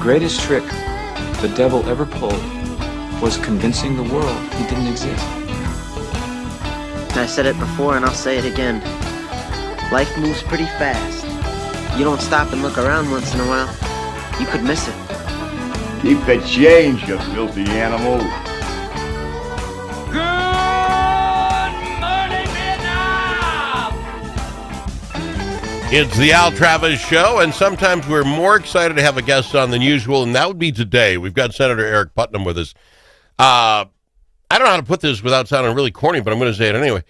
greatest trick the devil ever pulled was convincing the world he didn't exist. I said it before and I'll say it again. Life moves pretty fast. You don't stop and look around once in a while, you could miss it. Keep the change, you filthy animal. Good morning, Vietnam! It's the Al Travis Show, and sometimes we're more excited to have a guest on than usual, and that would be today. We've got Senator Aric Putnam with us. I don't know how to put this without sounding really corny, but I'm going to say it anyway.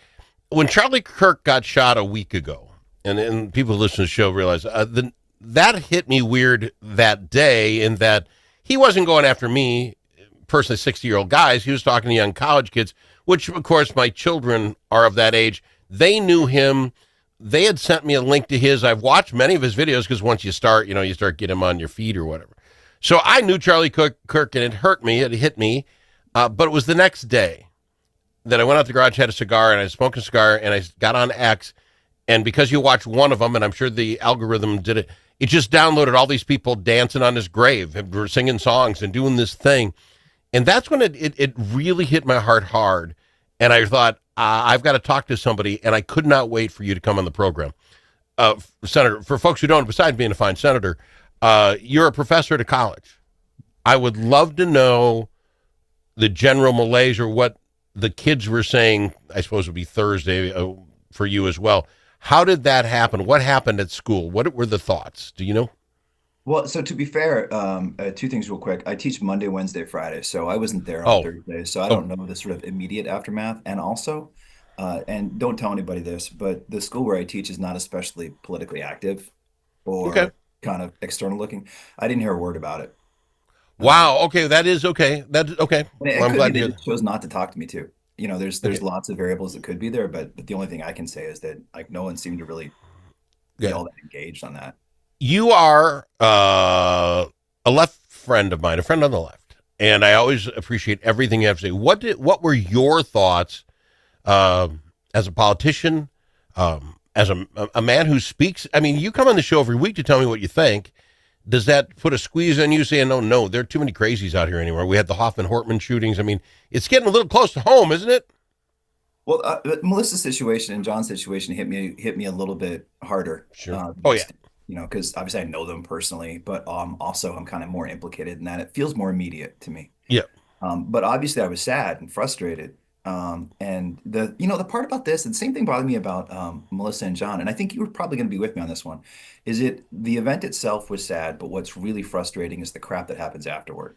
When Charlie Kirk got shot a week ago, and people who listen to the show realize that hit me weird that day in that he wasn't going after me, personally 60-year-old guys. He was talking to young college kids, which, of course, my children are of that age. They knew him. They had sent me a link to his. I've watched many of his videos because once you start getting him on your feed or whatever. So I knew Charlie Kirk, and it hurt me. It hit me. But it was the next day that I went out to the garage, had a cigar, and I smoked a cigar, and I got on X. And because you watched one of them, and I'm sure the algorithm did it, it just downloaded all these people dancing on his grave, singing songs and doing this thing. And that's when it really hit my heart hard. And I thought, I've got to talk to somebody, and I could not wait for you to come on the program. Senator, for folks who don't, besides being a fine senator, you're a professor at a college. I would love to know the general malaise or what the kids were saying, I suppose it would be Thursday for you as well. How did that happen? What happened at school? What were the thoughts? Do you know? Well, so to be fair, two things real quick. I teach Monday, Wednesday, Friday, so I wasn't there on Thursday, so I don't know the sort of immediate aftermath. And also, and don't tell anybody this, but the school where I teach is not especially politically active or kind of external looking. I didn't hear a word about it. Wow. Okay, that is okay. That's okay. Well, I'm glad you chose not to talk to me too. You know, there's lots of variables that could be there, but the only thing I can say is that like no one seemed to really be all that engaged on that. You are a left friend of mine, a friend on the left, and I always appreciate everything you have to say. What were your thoughts as a politician, as a man who speaks? I mean, you come on the show every week to tell me what you think. Does that put a squeeze on you saying, no, there are too many crazies out here anymore? We had the Hoffman-Hortman shootings. I mean, it's getting a little close to home, isn't it? Well, Melissa's situation and John's situation hit me a little bit harder. Sure. You know, because obviously I know them personally, but also I'm kind of more implicated in that. It feels more immediate to me. Yeah. But obviously I was sad and frustrated. And the part about this, and the same thing bothered me about Melissa and John, and I think you were probably going to be with me on this one, is the event itself was sad, but what's really frustrating is the crap that happens afterward.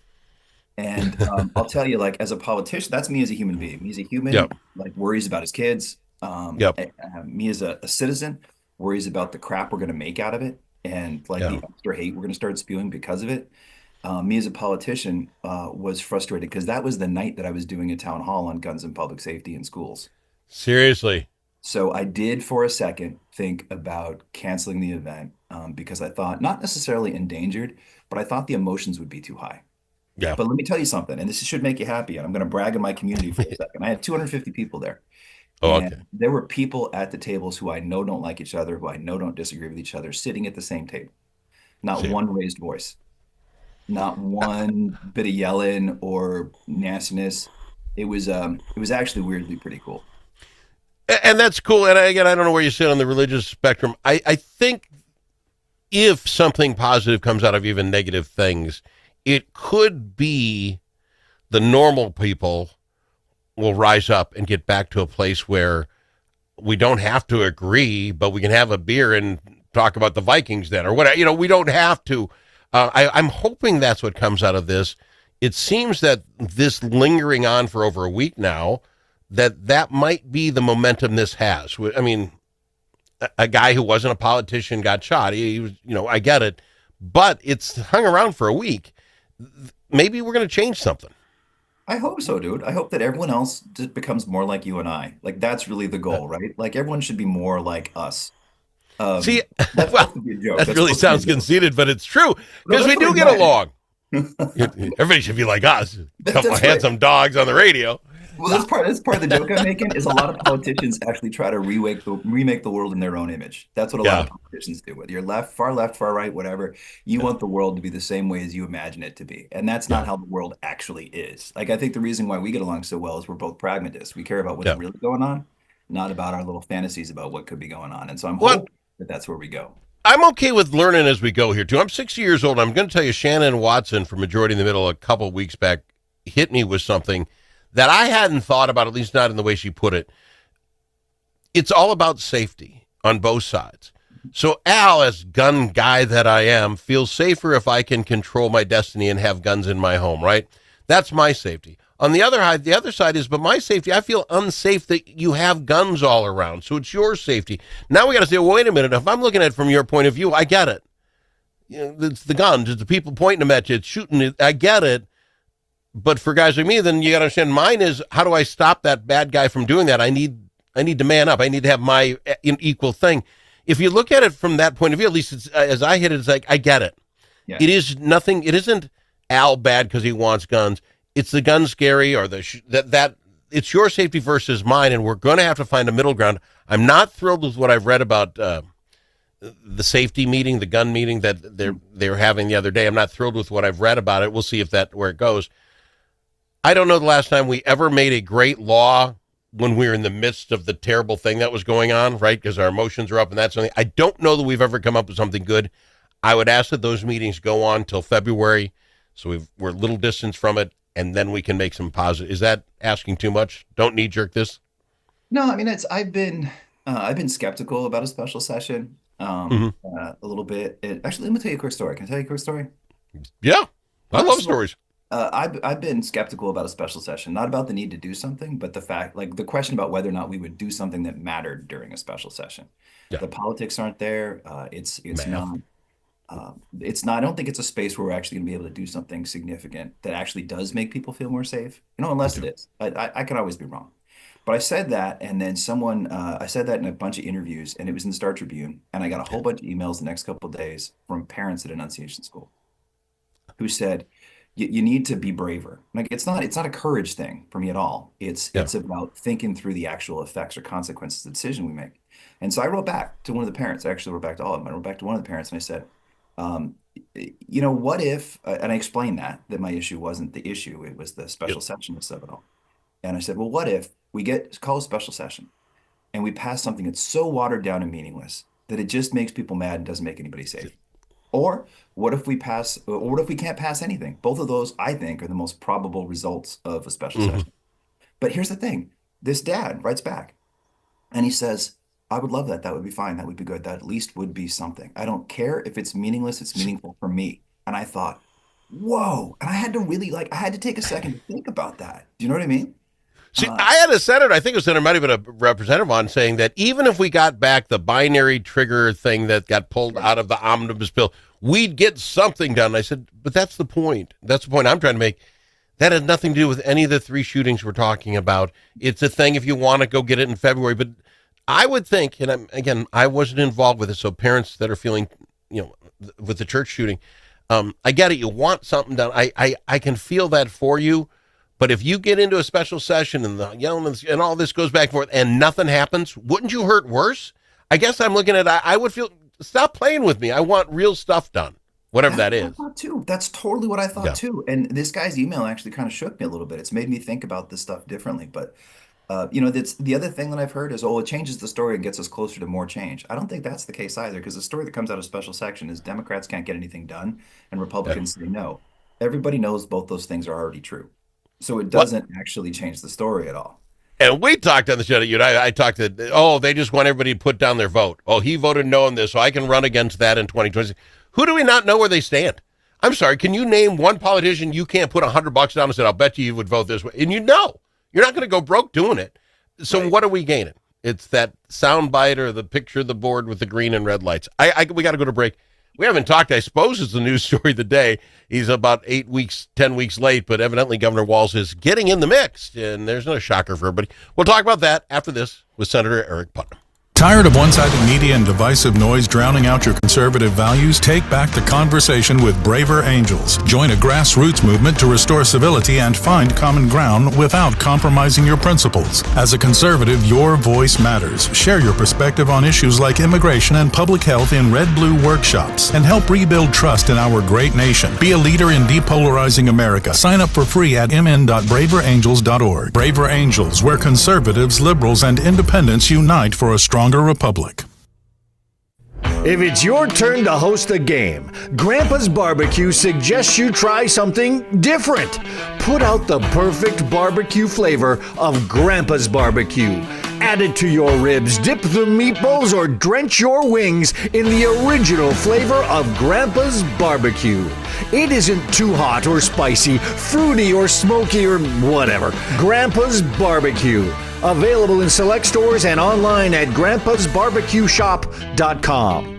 And I'll tell you, like, as a politician, that's me as a human being. Me as a human, like, worries about his kids. Me as a citizen, worries about the crap we're going to make out of it, and like the extra hate we're going to start spewing because of it. Me as a politician was frustrated because that was the night that I was doing a town hall on guns and public safety in schools. Seriously. So I did for a second think about canceling the event because I thought, not necessarily endangered, but I thought the emotions would be too high. Yeah. But let me tell you something, and this should make you happy, and I'm going to brag in my community for a second. I had 250 people there. Oh, and okay. There were people at the tables who I know don't like each other, who I know don't disagree with each other, sitting at the same table. Not one raised voice. Not one bit of yelling or nastiness. It was actually weirdly pretty cool. And that's cool. And again, I don't know where you sit on the religious spectrum. I think if something positive comes out of even negative things, it could be the normal people will rise up and get back to a place where we don't have to agree, but we can have a beer and talk about the Vikings then or whatever. You know, we don't have to. I'm hoping that's what comes out of this. It seems that this lingering on for over a week now, that might be the momentum this has. I mean, a guy who wasn't a politician got shot. He was, I get it, but it's hung around for a week. Maybe we're going to change something. I hope so, dude. I hope that everyone else just becomes more like you and I. Like, that's really the goal, right? Like, everyone should be more like us. See, that's that really sounds conceited, but it's true because we do get along. Everybody should be like us. A couple of handsome dogs on the radio. Well, that's part of the joke I'm making is a lot of politicians actually try to remake the world in their own image. That's what a lot Yeah, of politicians do. Whether you're left, far right, whatever, you want the world to be the same way as you imagine it to be. And that's not yeah, how the world actually is. Like I think the reason why we get along so well is we're both pragmatists. We care about what's yeah. really going on, not about our little fantasies about what could be going on. And so I'm What? hoping that that's where we go. I'm okay with learning as we go here, too. I'm 60 years old. I'm going to tell you, Shannon Watson from Majority in the Middle a couple of weeks back hit me with something that I hadn't thought about, at least not in the way she put it. It's all about safety on both sides. So Al, as gun guy that I am, feels safer if I can control my destiny and have guns in my home, right? That's my safety. On the other side is, but my safety, I feel unsafe that you have guns all around. So it's your safety. Now we got to say, well, wait a minute. If I'm looking at it from your point of view, I get it. You know, it's the guns, it's the people pointing them at you, it's shooting it. I get it. But for guys like me, then you got to understand mine is, how do I stop that bad guy from doing that? I need to man up. I need to have my equal thing. If you look at it from that point of view, at least it's, as I hit it, it's like, I get it. Yeah. It is nothing. It isn't Al bad because he wants guns. It's the gun scary or that it's your safety versus mine. And we're going to have to find a middle ground. I'm not thrilled with what I've read about the safety meeting, the gun meeting that they're having the other day. I'm not thrilled with what I've read about it. We'll see if where it goes. I don't know the last time we ever made a great law when we were in the midst of the terrible thing that was going on, right? Because our emotions are up and that's something. I don't know that we've ever come up with something good. I would ask that those meetings go on till February, so we're a little distance from it, and then we can make some positive. Is that asking too much? Don't knee jerk this. No, I mean I've been skeptical about a special session Mm-hmm. a little bit. Actually, let me tell you a quick story. Can I tell you a quick story? Yeah, I love So, stories. I've been skeptical about a special session, not about the need to do something, but the fact, like the question about whether or not we would do something that mattered during a special session. Yeah, The politics aren't there. It's math. not. It's not. I don't think it's a space where we're actually going to be able to do something significant that actually does make people feel more safe. Unless it is. I can always be wrong. But I said that, and then I said that in a bunch of interviews, and it was in the Star Tribune, and I got a whole bunch of emails the next couple of days from parents at Annunciation School who said, you need to be braver. Like it's not a courage thing for me at all. It's about thinking through the actual effects or consequences of the decision we make. And so I wrote back to one of the parents. I actually wrote back to all of them. I wrote back to one of the parents and I said, um, what if, and I explained that my issue wasn't the issue, it was the Yep. special session of it all. And I said, well, what if we call a special session and we pass something that's so watered down and meaningless that it just makes people mad and doesn't make anybody safe? Or what if we can't pass anything? Both of those, I think, are the most probable results of a special Mm-hmm. session. But here's the thing. This dad writes back and he says, I would love that. That would be fine. That would be good. That at least would be something. I don't care if it's meaningless. It's meaningful for me. And I thought, whoa. And I had to take a second to think about that. Do you know what I mean? See, Uh, I had a senator, I think it was senator, might have been a representative on saying that even if we got back the binary trigger thing that got pulled out of the omnibus bill, we'd get something done. I said, but that's the point. That's the point I'm trying to make. That had nothing to do with any of the three shootings we're talking about. It's a thing if you want to go get it in February. But I would think, and again, I wasn't involved with it, so parents that are feeling, with the church shooting, I get it. You want something done. I can feel that for you. But if you get into a special session and the yelling and all this goes back and forth and nothing happens, wouldn't you hurt worse? I guess I'm looking at, I would feel, stop playing with me. I want real stuff done, whatever that That's what I is. thought too. That's totally what I thought Yeah. too. And this guy's email actually kind of shook me a little bit. It's made me think about this stuff differently. But that's the other thing that I've heard is, oh, it changes the story and gets us closer to more change. I don't think that's the case either, because the story that comes out of special section is Democrats can't get anything done and Yeah. Republicans say no. Everybody knows both those things are already true. So it What? doesn't actually change the story at all. And we talked on the show, I talked to, they just want everybody to put down their vote. Oh, he voted no on this, so I can run against that in 2020. Who do we not know where they stand? I'm sorry, can you name one politician you can't put $100 down and say, I'll bet you would vote this way? And you're not going to go broke doing it. So Right. what are we gaining? It's that sound bite or the picture of the board with the green and red lights. We got to go to break. We haven't talked, I suppose it's the news story of the day. He's about 10 weeks late, but evidently Governor Walz is getting in the mix, and there's no shocker for everybody. We'll talk about that after this with Senator Aric Putnam. Tired of one-sided media and divisive noise drowning out your conservative values? Take back the conversation with Braver Angels. Join a grassroots movement to restore civility and find common ground without compromising your principles. As a conservative, your voice matters. Share your perspective on issues like immigration and public health in red-blue workshops and help rebuild trust in our great nation. Be a leader in depolarizing America. Sign up for free at mn.braverangels.org. Braver Angels, where conservatives, liberals, and independents unite for a stronger republic. If it's your turn to host a game, Grandpa's Barbecue suggests you try something different. Put out the perfect barbecue flavor of Grandpa's Barbecue. Add it to your ribs, dip the meatballs, or drench your wings in the original flavor of Grandpa's Barbecue. It isn't too hot or spicy, fruity or smoky or whatever. Grandpa's Barbecue. Available in select stores and online at grandpasbarbecueshop.com.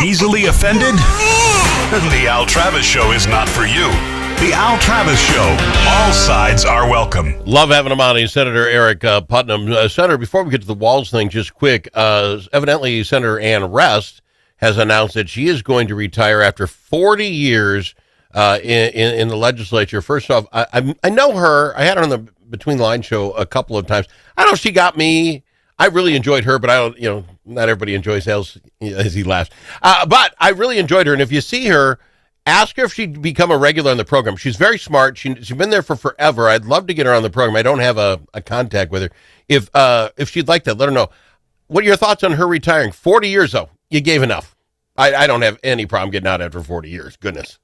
Easily offended? The Al Travis Show is not for you. The Al Travis Show. All sides are welcome. Love having him on. He's Senator Aric Putnam. Senator, before we get to the walls thing, just quick, evidently Senator Ann Rest has announced that she is going to retire after 40 years in the legislature. First off, I know her. I had her on the Between the Lines show a couple of times. I don't know if she got me. I really enjoyed her, but I don't, not everybody enjoys Al as he laughs. But I really enjoyed her. And if you see her, ask her if she'd become a regular on the program. She's very smart. She's been there for forever. I'd love to get her on the program. I don't have a contact with her. If she'd like that, let her know. What are your thoughts on her retiring? 40 years, though. You gave enough. I don't have any problem getting out after 40 years. Goodness.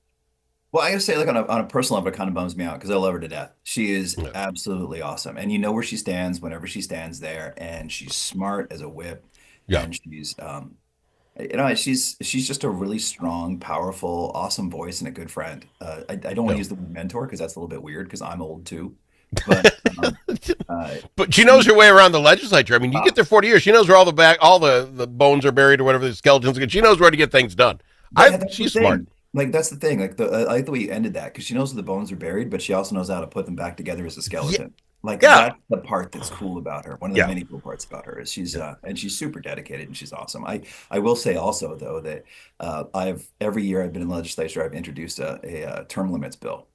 Well, I gotta say, like on a personal level, it kind of bums me out because I love her to death. She is absolutely awesome, and you know where she stands whenever she stands there, and she's smart as a whip. Yeah. And she's just a really strong, powerful, awesome voice and a good friend. I don't want to use the word mentor because that's a little bit weird because I'm old too. But but she knows her way around the legislature. I mean, you get there 40 years, she knows where all the bones are buried or whatever, the skeletons. She knows where to get things done. She's smart. Like that's the thing. Like I like the way you ended that because she knows where the bones are buried, but she also knows how to put them back together as a skeleton. Like Yeah. that's the part that's cool about her. One of the Yeah. many cool parts about her is she's super dedicated and she's awesome. I will say also though that I've every year I've been in the legislature, I've introduced a term limits bill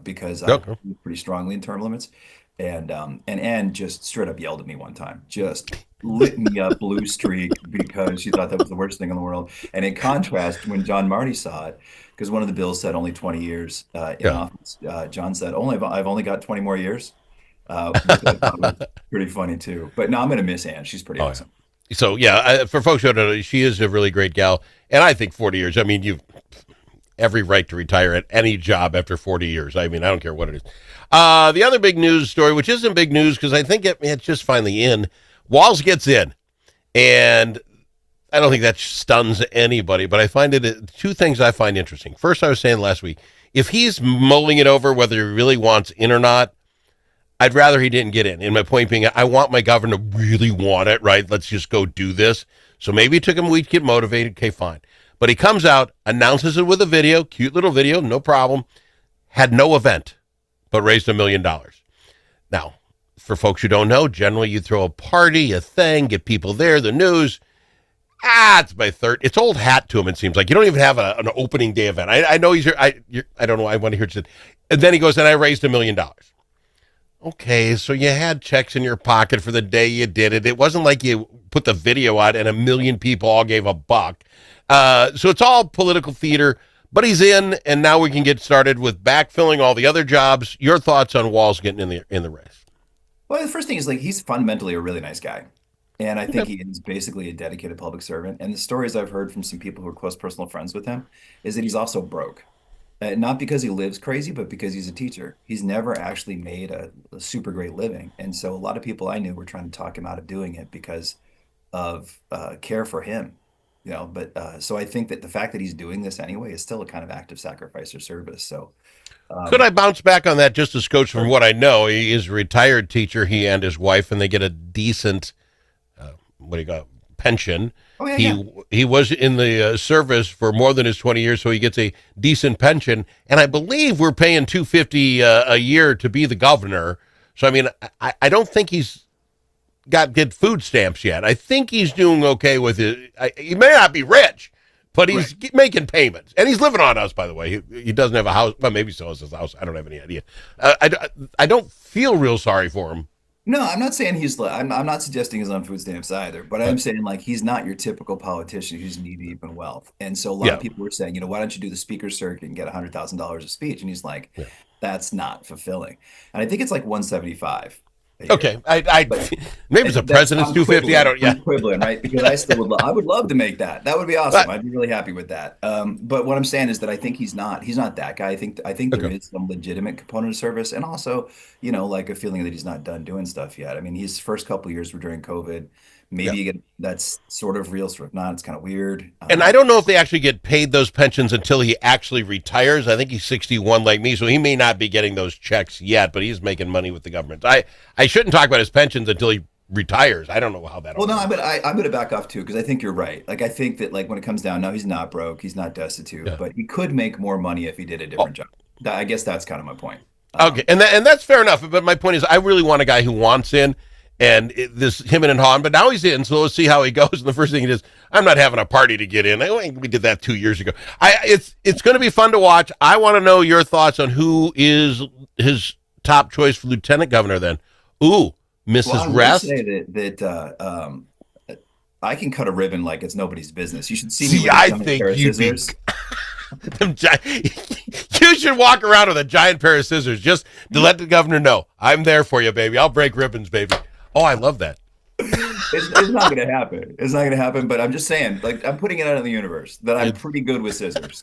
because I Okay. believe pretty strongly in term limits. And Ann just straight up yelled at me one time, just lit me up blue streak because she thought that was the worst thing in the world. And in contrast, when John Marty saw it, because one of the bills said only 20 years in Yeah. office, John said, I've only got 20 more years, which I thought was pretty funny too. But no, I'm going to miss Ann. She's pretty Oh, yeah. awesome. So, yeah, for folks who don't know, she is a really great gal. And I think 40 years, I mean, you've every right to retire at any job after 40 years. I mean, I don't care what it is. The other big news story, which isn't big news because I think it's just finally in, Walz gets in. And I don't think that stuns anybody, but I find two things I find interesting. First, I was saying last week, if he's mulling it over whether he really wants in or not, I'd rather he didn't get in. And my point being, I want my governor to really want it, right? Let's just go do this. So maybe it took him a week to get motivated. Okay, fine. But he comes out, announces it with a video, cute little video, no problem. Had no event, but raised $1 million. Now, for folks who don't know, generally you throw a party, a thing, get people there, the news. It's my third. It's old hat to him, it seems like. You don't even have an opening day event. I know he's here. I don't know. I want to hear it. And then he goes, and I raised $1 million. Okay, so you had checks in your pocket for the day you did it. It wasn't like you put the video out and 1 million people all gave $1. So it's all political theater, but he's in, and now we can get started with backfilling all the other jobs. Your thoughts on Walz getting in the race? Well, the first thing is like he's fundamentally a really nice guy. And I think he is basically a dedicated public servant. And the stories I've heard from some people who are close personal friends with him is that he's also broke. Not because he lives crazy, but because he's a teacher. He's never actually made a super great living. And so a lot of people I knew were trying to talk him out of doing it because of care for him. But so I think that the fact that he's doing this anyway is still a kind of act of sacrifice or service. So Could I bounce back on that just a scotch from what I know? He is a retired teacher, he and his wife, and they get a decent, what do you got, pension. Oh, yeah, He was in the service for more than his 20 years, so he gets a decent pension. And I believe we're paying $250 a year to be the governor. So, I mean, I don't think he's got good food stamps yet. I think he's doing okay with it. He may not be rich, but he's making payments. And he's living on us, by the way. He doesn't have a house. Well, maybe so is his house. I don't have any idea. I don't feel real sorry for him. No, I'm not saying I'm not suggesting he's on food stamps either, but I'm saying like he's not your typical politician who's knee deep in wealth. And so a lot of people were saying, why don't you do the speaker's circuit and get $100,000 a speech? And he's like, that's not fulfilling. And I think it's like 175. Okay, maybe it's a president's 250. I don't. Yeah, equivalent, right? Because I would love to make that. That would be awesome. I'd be really happy with that. But what I'm saying is that I think he's not that guy. I think there is some legitimate component of service, and also, like a feeling that he's not done doing stuff yet. I mean, his first couple of years were during COVID. Maybe you get that's sort of real, sort of not. It's kind of weird. And I don't know if they actually get paid those pensions until he actually retires. I think he's 61 like me, so he may not be getting those checks yet, but he's making money with the government. I shouldn't talk about his pensions until he retires. I don't know how that. Well, no, I'm going to back off too because I think you're right. Like I think that like when it comes down, no, he's not broke, he's not destitute, but he could make more money if he did a different job. I guess that's kind of my point. Okay, and that's fair enough. But my point is, I really want a guy who wants in. And this him and Han, but now he's in, so let's see how he goes. And the first thing he does, I'm not having a party to get in. We did that 2 years ago. It's going to be fun to watch. I want to know your thoughts on who is his top choice for lieutenant governor. Then, Mrs. Rest. Say that I can cut a ribbon like it's nobody's business. You should see me. I think you'd be. You should walk around with a giant pair of scissors just to let the governor know I'm there for you, baby. I'll break ribbons, baby. Oh, I love that. It's not going to happen. It's not going to happen. But I'm just saying, like, I'm putting it out in the universe that I'm pretty good with scissors.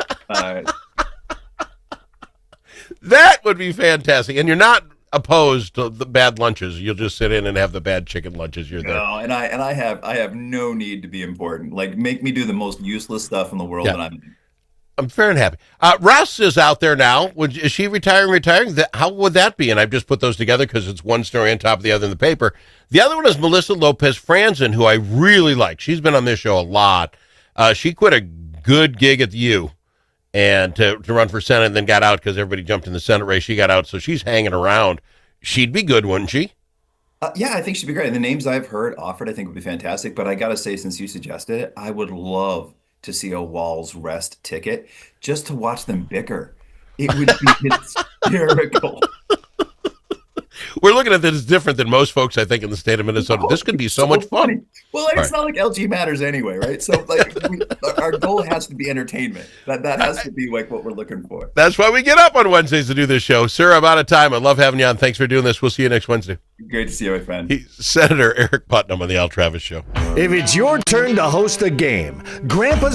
That would be fantastic. And you're not opposed to the bad lunches. You'll just sit in and have the bad chicken lunches. You're there. No, and I have no need to be important. Like, make me do the most useless stuff in the world, and I'm fair and happy. Russ is out there now. Is she retiring? How would that be? And I've just put those together because it's one story on top of the other in the paper. The other one is Melissa Lopez Franzen, who I really like. She's been on this show a lot. She quit a good gig at the U and to run for Senate and then got out because everybody jumped in the Senate race. She got out, so she's hanging around. She'd be good, wouldn't she? Yeah, I think she'd be great. And the names I've heard offered, I think would be fantastic. But I gotta say, since you suggested it, I would love to see a Walls Rest ticket just to watch them bicker. It would be hysterical. We're looking at this different than most folks, I think, in the state of Minnesota. This could be so much funny. fun. Well, it's not like LG matters anyway, right? So, like, our goal has to be entertainment. That has to be like what we're looking for. That's why we get up on Wednesdays to do this show. Sir, I'm out of time. I love having you on. Thanks for doing this. We'll see you next Wednesday. Great to see you, my friend. Senator Aric Putnam on the Al Travis Show. If it's your turn to host a game, Grandpa's